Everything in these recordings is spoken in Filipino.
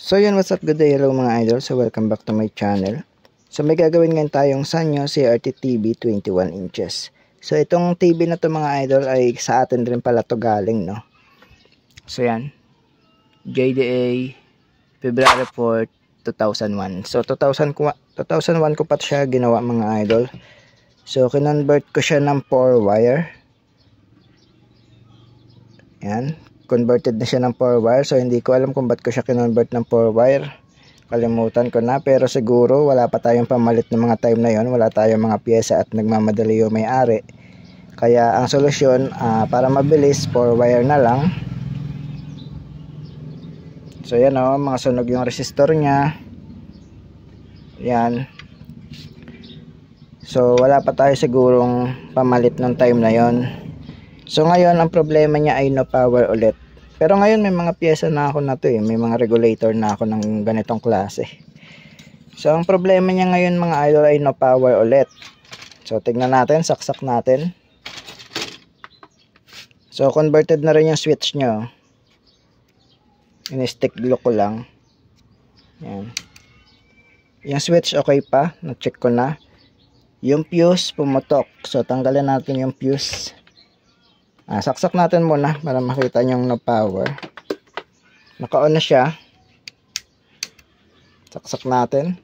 So yun, what's up, good day, hello mga idol. So welcome back to my channel. So may gagawin ngayon tayong Sanyo CRT TV 21 inches. So itong TV na to mga idol ay sa atin rin pala to galing, no. So yan, JDA February 4, 2001. So 2001 ko pa siya ginawa mga idol. So kinonvert ko siya ng 4 wire. Yan, converted na siya ng 4 wire. So hindi ko alam kung ba't ko siya kinonvert ng 4 wire. Kalimutan ko na, pero siguro wala pa tayong pamalit ng mga time na yon. Wala tayong mga pyesa at nagmamadali yung may-ari. Kaya ang solusyon, para mabilis, 4 wire na lang. So yan o, mga sunog yung resistor nya. Yan. So wala pa tayo sigurong pamalit ng time na yon. So ngayon ang problema niya ay no power ulit. Pero ngayon may mga pyesa na ako na to eh. May mga regulator na ako ng ganitong klase. So ang problema niya ngayon mga idol ay no power ulit. So tignan natin, saksak natin. So converted na rin yung switch nyo. In-stick glue ko lang. Yan. Yung switch okay pa, na-check ko na. Yung fuse pumutok. So tanggalin natin yung fuse. Saksak natin muna para makita nyo no power. Naka-on na siya. Saksak natin.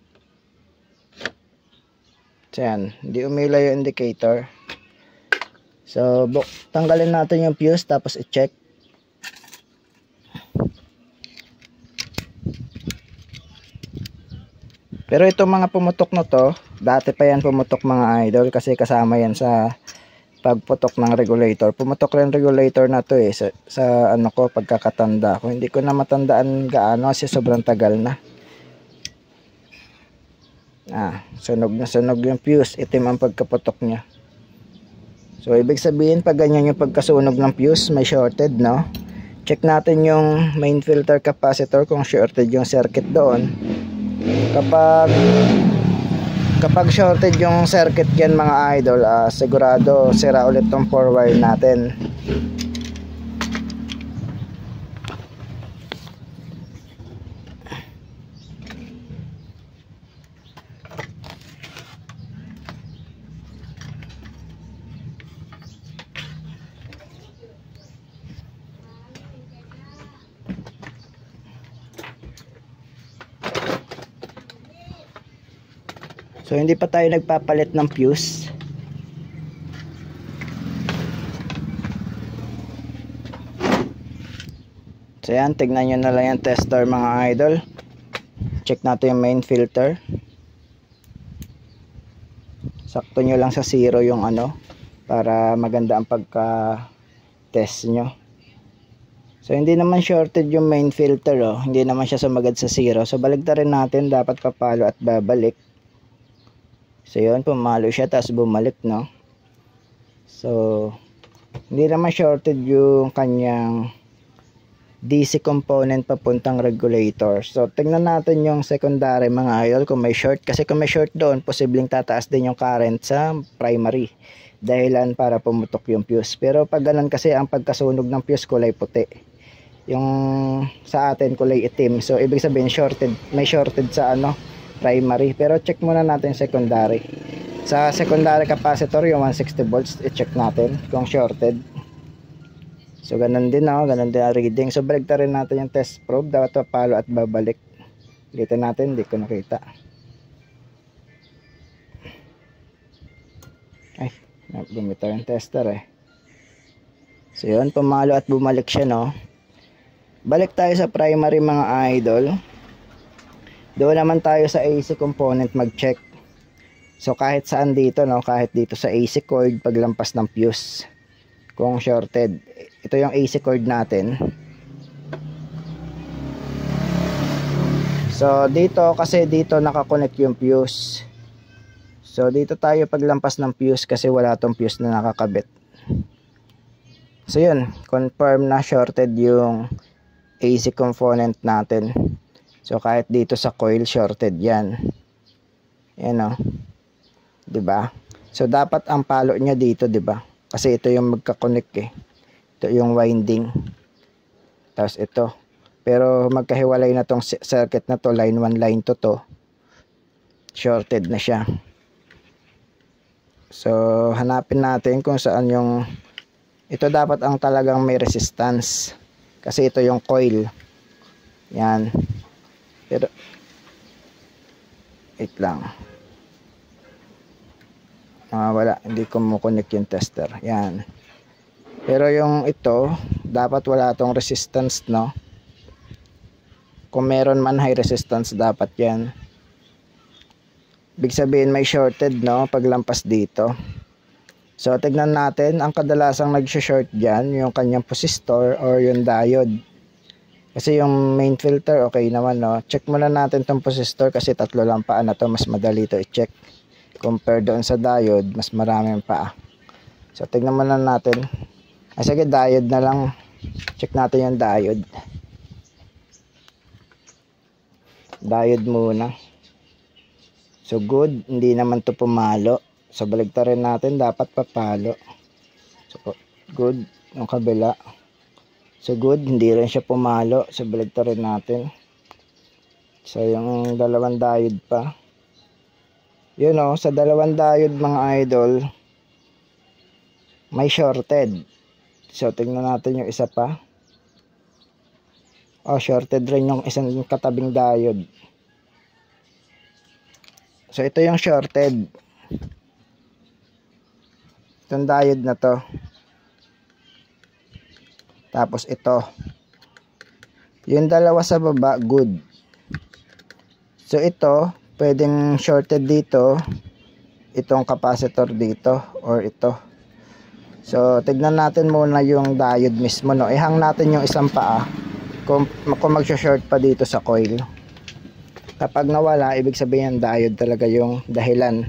So yan, hindi umila yung indicator. So tanggalin natin yung fuse tapos i-check. Pero itong mga pumutok na to, dati pa yan pumutok mga idol kasi kasama yan sa pagputok ng regulator. Pumutok rin regulator na to eh sa ano ko, pagkakatanda ko. Hindi ko na matandaan gaano kasi sobrang tagal na. Sunog na sunog yung fuse. Itim ang pagkaputok niya. So ibig sabihin pag ganyan yung pagkasunog ng fuse, may shorted, no? Check natin yung main filter capacitor kung shorted yung circuit doon. Kapag shorted yung circuit yan mga idol, sigurado sira ulit tong 4 wire natin. So hindi pa tayo nagpapalit ng fuse. So yan, tignan nyo na lang yung tester mga idol. Check natin yung main filter. Sakto nyo lang sa 0 yung ano, para maganda ang pagka test nyo. So hindi naman shorted yung main filter, oh. Hindi naman siya sumagad sa 0. So baligtarin natin, dapat papalo at babalik. So yun, pumalo siya tapos bumalik, no. So hindi naman shorted yung kanyang DC component papuntang regulator. So tingnan natin yung secondary mga idol kung may short, kasi kung may short doon, posibleng tataas din yung current sa primary, dahilan para pumutok yung fuse. Pero pag ganun kasi ang pagkasunog ng fuse kulay puti, yung sa atin kulay itim. So ibig sabihin shorted, may shorted sa ano, primary. Pero check muna natin secondary. Sa secondary capacitor yung 160 volts, i-check natin kung shorted. So ganun din, no? Ganun din ang reading. So baligtarin natin yung test probe, dapat papalo at babalik. Ulitin natin, hindi ko nakita. Ay, bumitaw yung tester eh. So yun, pumalo at bumalik siya, no. Balik tayo sa primary mga idol. Doon naman tayo sa AC component mag-check. So kahit saan dito, no, kahit dito sa AC cord, paglampas ng fuse, kung shorted, ito yung AC cord natin. So dito, kasi dito nakakonect yung fuse. So dito tayo paglampas ng fuse kasi wala tong fuse na nakakabit. So yun, confirm na shorted yung AC component natin. So kahit dito sa coil shorted yan. Yan o. 'Di ba? So dapat ang palo niya dito, 'di ba? Kasi ito yung magka-connect eh. Ito yung winding. Tapos ito. Pero magkahiwalay na tong circuit na to, line 1, line 2 to. Shorted na siya. So, hanapin natin kung saan yung, ito dapat ang talagang may resistance. Kasi ito yung coil. Yan. Pero, wait lang. Wala, hindi ko mo-connect yung tester. Yan. Pero yung ito, dapat wala tong resistance, no? Kung meron man high resistance, dapat yan. Ibig sabihin may shorted, no? Paglampas dito. So, tignan natin. Ang kadalasang nag-short dyan, yung kanyang resistor or yung diode. Kasi yung main filter, okay naman, no? Check muna natin tong resistor kasi 3 lang paa na to. Mas madali to i-check. Compare doon sa diode, mas maraming paa. So, tignan muna natin. Sige, diode na lang. Check natin yung diode. Diode muna. So good, hindi naman to pumalo. So baligtarin natin, dapat papalo. So good, yung kabila. So good, hindi rin siya pumalo. So baligtarin natin. So yung dalawang diode pa. Yun o, sa dalawang diode mga idol, may shorted. So tingnan natin yung isa pa. Oh, shorted rin yung isang katabing diode. So ito yung shorted. Itong diode na to. Tapos ito. Yung dalawa sa baba, good. So ito, pwedeng shorted dito. Itong capacitor dito or ito. So tignan natin muna yung diode mismo, no. Ihang natin yung isang paa. Kung mag-short pa dito sa coil. Kapag nawala, ibig sabihin diode talaga yung dahilan.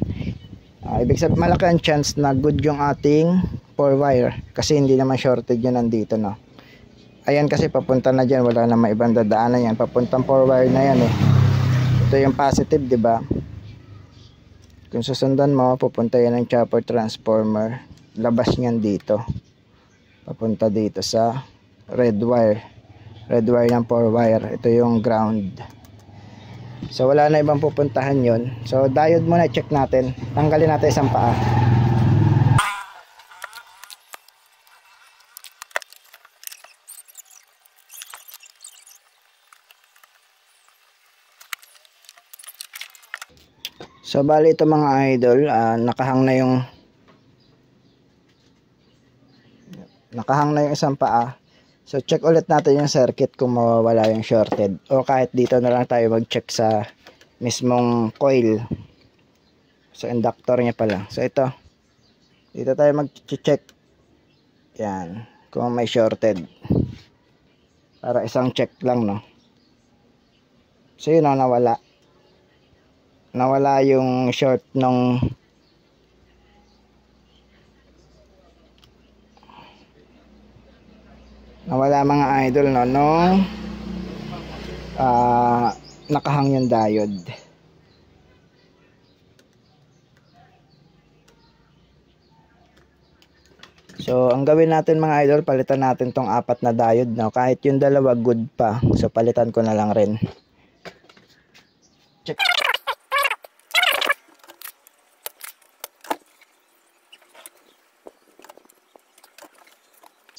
Ibig sabihin malaki ang chance na good yung ating 4 wire kasi hindi naman shorted yun nandito, no. Ayan kasi papunta na dyan, wala namang ibang dadaanan yan, papuntang 4 wire na yan eh. Ito yung positive, di ba? Kung susundan mo, pupunta yan ng chopper transformer, labas niyan dito, papunta dito sa red wire ng 4 wire. Ito yung ground. So wala na ibang pupuntahan yon. So diode muna check natin. Tanggalin natin isang paa. So bali ito mga idol, nakahang na yung isang paa. So check ulit natin yung circuit kung mawawala yung shorted. O kahit dito na lang tayo mag-check sa mismong coil. So inductor niya pala. So ito. Dito tayo mag-check. Yan. Kung may shorted. Para isang check lang, no. So yun, no, nawala. Nawala yung short nung nawala mga idol, no, nung nakahang yung diode. So ang gawin natin mga idol, palitan natin tong 4 na diode, no. Kahit yung dalawa good pa, so palitan ko na lang rin. Check.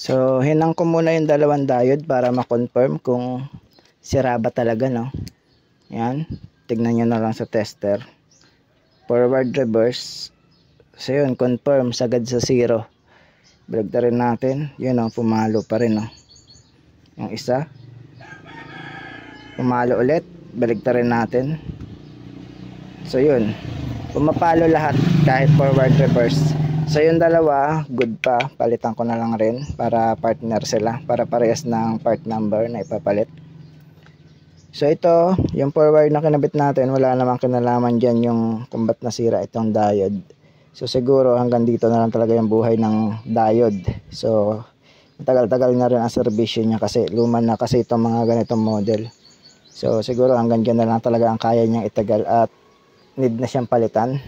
So, hinang ko muna yung dalawang diode para ma-confirm kung sira ba talaga, no. Yan. Tignan nyo na lang sa tester. Forward, reverse. So, yun. Confirm. Sagad sa 0. Baligtarin natin. Yun, no. Pumalo pa rin, no. Yung isa. Pumalo ulit. Baligtarin natin. So, yun. Pumapalo lahat kahit forward, reverse. So yung dalawa, good pa. Palitan ko na lang rin para partner sila. Para parehas ng part number na ipapalit. So ito, yung forward na kinabit natin, wala namang kinalaman dyan yung kung ba't nasira itong diode. So siguro hanggang dito na lang talaga yung buhay ng diode. So matagal-tagal na rin ang servisyo niya kasi luma na kasi itong mga ganitong model. So siguro hanggang dyan na lang talaga ang kaya niyang itagal at need na siyang palitan.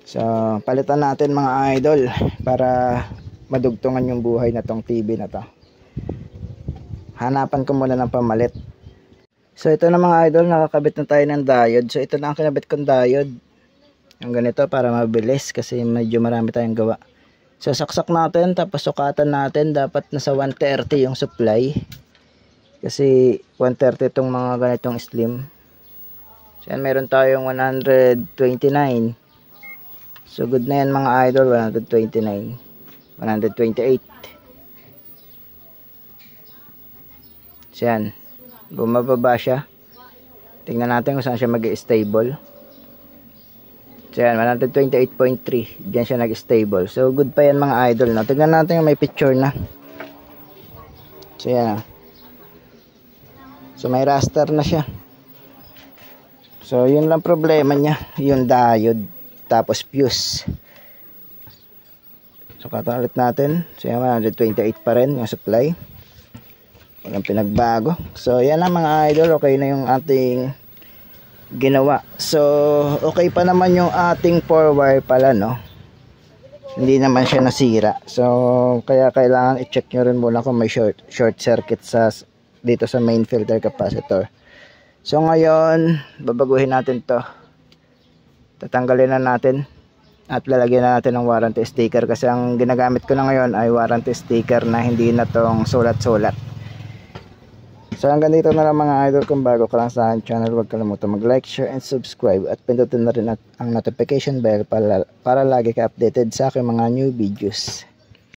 So, palitan natin mga idol para madugtungan yung buhay na tong TV na to. hanapan ko muna ng pamalit. So ito na mga idol, nakakabit na tayo ng diode. So ito na ang kinabit kong diode. Yung ganito para mabilis kasi medyo marami tayong gawa. So saksak natin, tapos sukatan natin. Dapat nasa 130 yung supply. Kasi 130 itong mga ganitong slim. So yan, meron tayong 129. So good na yan mga idol, 129. 128. So yan, bumababa siya. Tingnan natin kung saan siya mag-stable. So yan, 128.3. Diyan siya nag-stable. So good pa yan mga idol. No? Tingnan natin yung may picture na. So yan. So may raster na siya. So yun lang problema niya. Yung diode. Tapos fuse. So katalit natin. So yan, 128 pa rin yung supply. Walang pinagbago. So yan na mga idol. Okay na yung ating ginawa. So okay pa naman yung ating 4 wire pala, no? Hindi naman siya nasira. So kaya kailangan i-check nyo rin muna kung may short circuit dito sa main filter capacitor. So ngayon babaguhin natin to. Tatanggalin na natin at lalagyan na natin ng warranty sticker kasi ang ginagamit ko na ngayon ay warranty sticker na hindi na tong sulat-sulat. So hanggang dito na lang mga idol. Kung bago ka lang sa aking channel, huwag kalimutan mag-like, share, and subscribe. At pindutin na rin ang notification bell para lagi ka updated sa aking mga new videos.